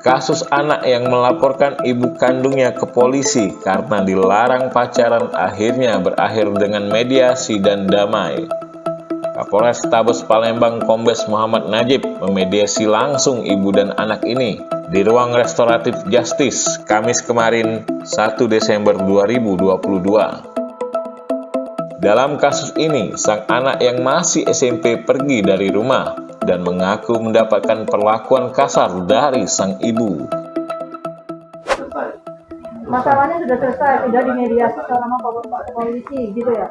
Kasus anak yang melaporkan ibu kandungnya ke polisi karena dilarang pacaran akhirnya berakhir dengan mediasi dan damai. Kapolres Tabes Palembang Kombes Muhammad Najib memediasi langsung ibu dan anak ini di ruang restoratif Justice Kamis kemarin 1 Desember 2022. Dalam kasus ini, sang anak yang masih SMP pergi dari rumah dan mengaku mendapatkan perlakuan kasar dari sang ibu. Masalahnya sudah selesai, sudah dimediasi sama polisi, gitu ya?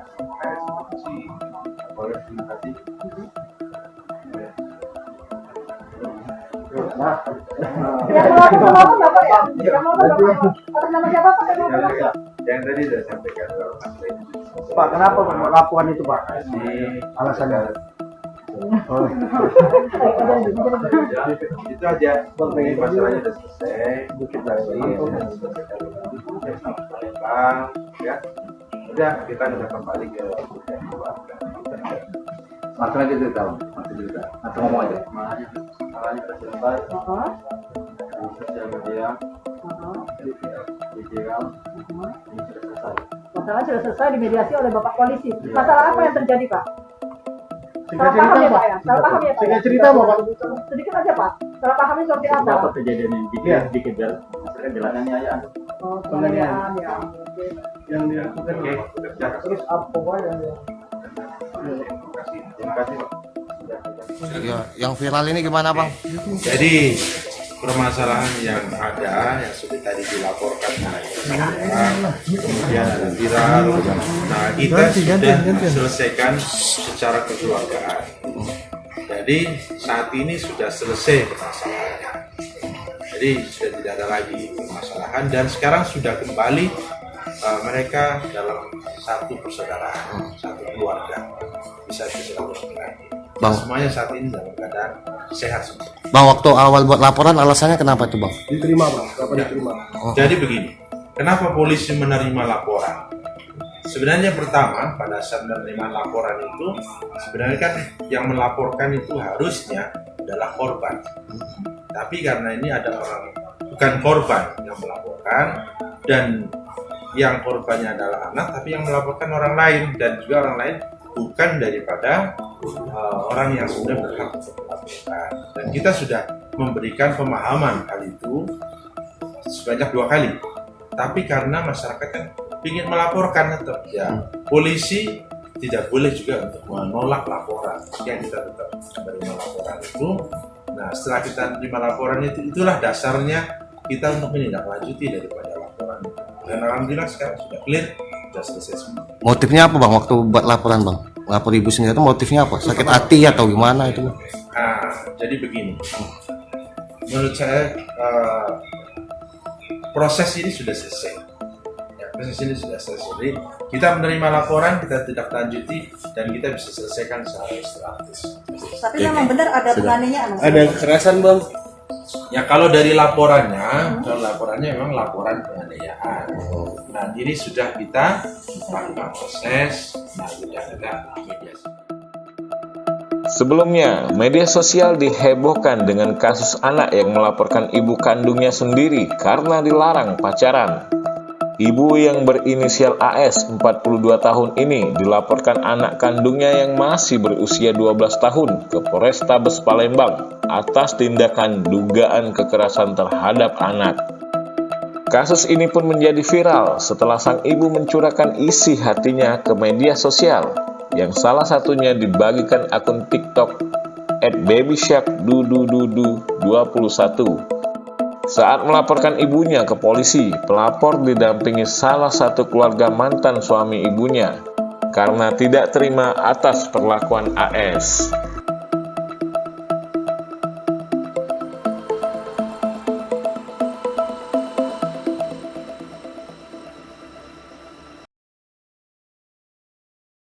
Yang melapor Bapak ya? Yang melapor Bapak atas nama siapa Pak? Yang tadi sudah sampaikan Pak, kenapa laporan itu Pak? Alasannya? Oh. Itu aja. Ini masalahnya sudah selesai. Bukit lagi. Ya. Udah kita sudah kembali ke keluarga. Masalahnya itu tahu. Atau ngomong aja. Masalahnya sudah selesai. Sosial media. Digital. Ini sudah selesai. Masalah sudah selesai dimediasi oleh Bapak polisi. Masalah apa yang terjadi Pak? Salah paham ya Pak ya? Salah paham ya Pak? Singkat cerita Bapak. Sedikit aja Pak. Salah pahamnya seperti apa? Apa kejadian yang dikejar? Maksudnya penganiayaan. Oh, penganiayaan ya. Oke. Yang dilakukan terus apa yang Terima kasih Pak. Ya, yang viral ini gimana Bang? Jadi permasalahan yang ada yang sudah tadi dilaporkan kemudian ada viral. Nah, kita sudah selesaikan secara kekeluargaan. Jadi saat ini sudah selesai permasalahannya. Jadi sudah tidak ada lagi permasalahan dan sekarang sudah kembali mereka dalam satu persaudaraan, satu keluarga, bisa bersilaturahmi lagi. Bang. Semuanya saat ini dalam keadaan sehat semua. Bang, waktu awal buat laporan alasannya kenapa tuh Bang? diterima Bang? Berapa diterima? Jadi begini, kenapa polisi menerima laporan? Sebenarnya pertama pada saat menerima laporan itu sebenarnya kan yang melaporkan itu harusnya adalah korban. Tapi karena ini ada orang bukan korban yang melaporkan dan yang korbannya adalah anak, tapi yang melaporkan orang lain dan juga orang lain bukan daripada orang yang sudah berhak untuk melaporkan. Dan kita sudah memberikan pemahaman hal itu sebanyak 2 kali. Tapi karena masyarakat kan ingin melaporkan tetap, ya polisi tidak boleh juga untuk menolak laporan. Jika kita tetap menerima laporan itu, nah setelah kita menerima laporan itu, itulah dasarnya kita untuk menindaklanjuti daripada laporan itu. Dan alhamdulillah sekarang sudah clear, sudah selesai semua. Motifnya apa Bang waktu buat laporan Bang? Lapor ibu sendiri itu motifnya apa? Sakit hati atau gimana itu? Nah, jadi begini, menurut saya proses ini sudah selesai. Ya, proses ini sudah selesai. Jadi kita menerima laporan, kita tidak lanjuti dan kita bisa selesaikan secara istirahat. Tapi memang benar ada penganiayaan. Ada kekerasan Bang? Ya kalau dari laporannya, kalau laporannya memang laporan penganiayaan. Nah ini sudah kita lakukan proses, nah sudah ada mediasi. Sebelumnya, media sosial dihebohkan dengan kasus anak yang melaporkan ibu kandungnya sendiri karena dilarang pacaran. Ibu yang berinisial AS 42 tahun ini dilaporkan anak kandungnya yang masih berusia 12 tahun ke Polres Tabes Palembang atas tindakan dugaan kekerasan terhadap anak. Kasus ini pun menjadi viral setelah sang ibu mencurahkan isi hatinya ke media sosial, yang salah satunya dibagikan akun TikTok @babysharkdudududu21. Saat melaporkan ibunya ke polisi, pelapor didampingi salah satu keluarga mantan suami ibunya karena tidak terima atas perlakuan AS.